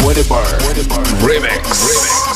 Remix.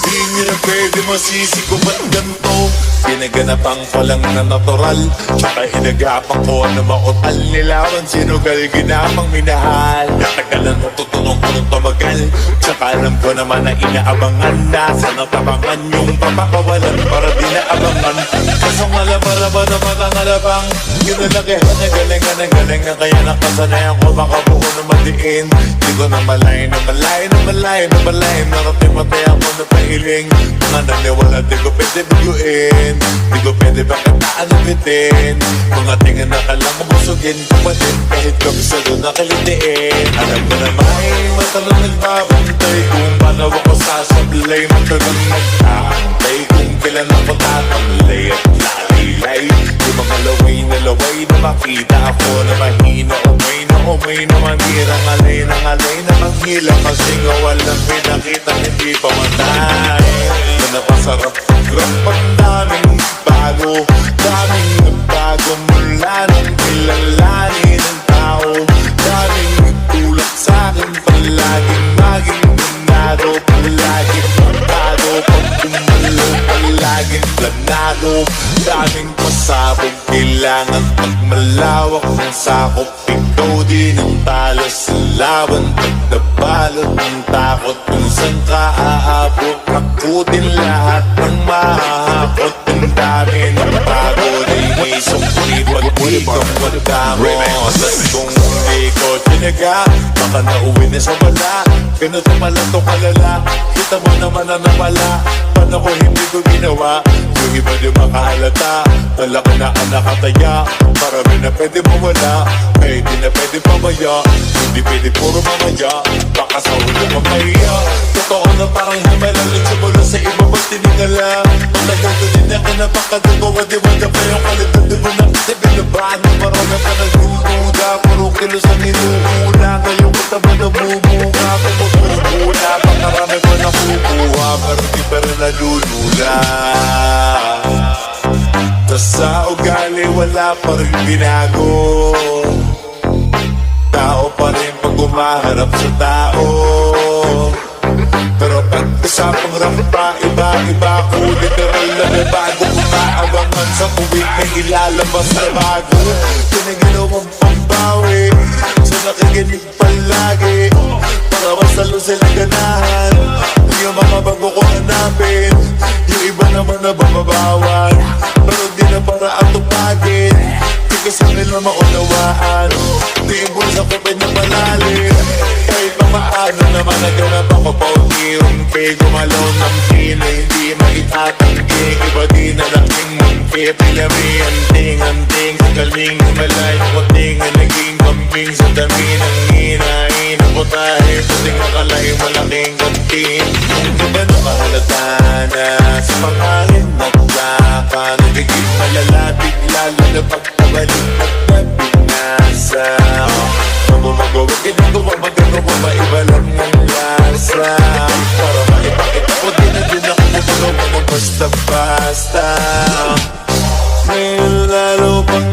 Di nyo na pwede masisi ko ba't ganito. Pinaganapan ko lang na natural, tsaka hinagapan ko na maotal. Nilawan sinugal, ginapang minahal. Natagalan mo tutunong ko nung tumagal, tsaka alam ko naman na inaabangan. Nasa natabangan yung papakawalan para di naabangan. Kasong alabara ba na matangalabang ginalakihan na galingan na galing na kaya nakasanayan ko makabuo na madiin. Di ko na malay na malay na malay na malay. Narating-matay ako na pahiling. Mga naniwala di ko pwede biguin, di ko pwede bakataan na bitin. Mga tingin na kalang mabusugin kumatin kahit kabisado na kalitiin. Alam ko na may matalang nagbabantay kung paano ako sasablay. Matagang nag-aantay kung kailan ako tatamlay at lalilay. Yung mga laway na makita ako na mahina. Umay na manghirang alay na manghila. Kasi nga walang pinakita hindi pa matay. Na napasarap grab ang daming bago. Daming nagbago mula nang kilalanin ng tao. Daming nagtulak sa'kin palaging maging ganado. Palaging pagkado pag kumalo palaging planado. Daming pasabog kailangan pag malawak ng sakop. Ikaw din ang talo sa laban pag nabalot ng takot. Kung saan ka aabot nakutin lahat ng mahahakot. Ang dami ng bago di may sukli pag di ka magdamo. Kung hindi ko tinaga baka nauwi na sa wala. Ganun naman lang itong kalala. Kita mo naman na nawala. Paano ko hindi ko ginawa? Yung iba di makahalata. Talaka na ang nakataya. Marami na pwede mawala. Kaya di na pwede pamaya. Hindi pwede puro mamaya. Baka sa ulo mamaya. Totoo na parang himalalit sa mula sa iba ba't tinigala. Matagal ko din na kinapakadugo. Wadi-wada pa yung kalidad. Di mo na kasi binabahan. Marami pa nagdududa. Puro kilos ang inuuna. Ngayon ko tama na bumuga. Kumuguguna. Pakarami ko na kukuha. Pero di pa rin nalulula. Tas sa ugali wala pa rin binago. Tao pa rin pag umaharap sa tao. Pero pag usapang rampa, iba-iba ko. Literal na may bago. Umaabangan sa tuwing may ilalabas na bago. Kinaginawang pambawi so nakikinig palagi. Para mas lalo silang ganahan. Yung mga bago ko hanapin. Yung iba naman na bababawan. Pero di na para atupagin. Di kasi nila maunawaan. Di yung bulsa ko pinapalalim. Kahit pa maano naman naganap ako pa unti-unti. Gumalaw ng pila hindi maitatanggi. Iba di na laking mungki. Pilami anting-anting. Sa galing malay kuting. Naging kambing sa dami ng hinain. Ako tayo puting makalay malaking kantin. Kung di ba na mahalata na sa pangangin naglaka. Nagiging malala bigla lalo pagkabalik at nabinasa. Mamamagawag hindi ko mamagano maiba lang ng lasa. Para maipakita ko din na din ako bumagaw mo basta-basta. Ngayon lalo pang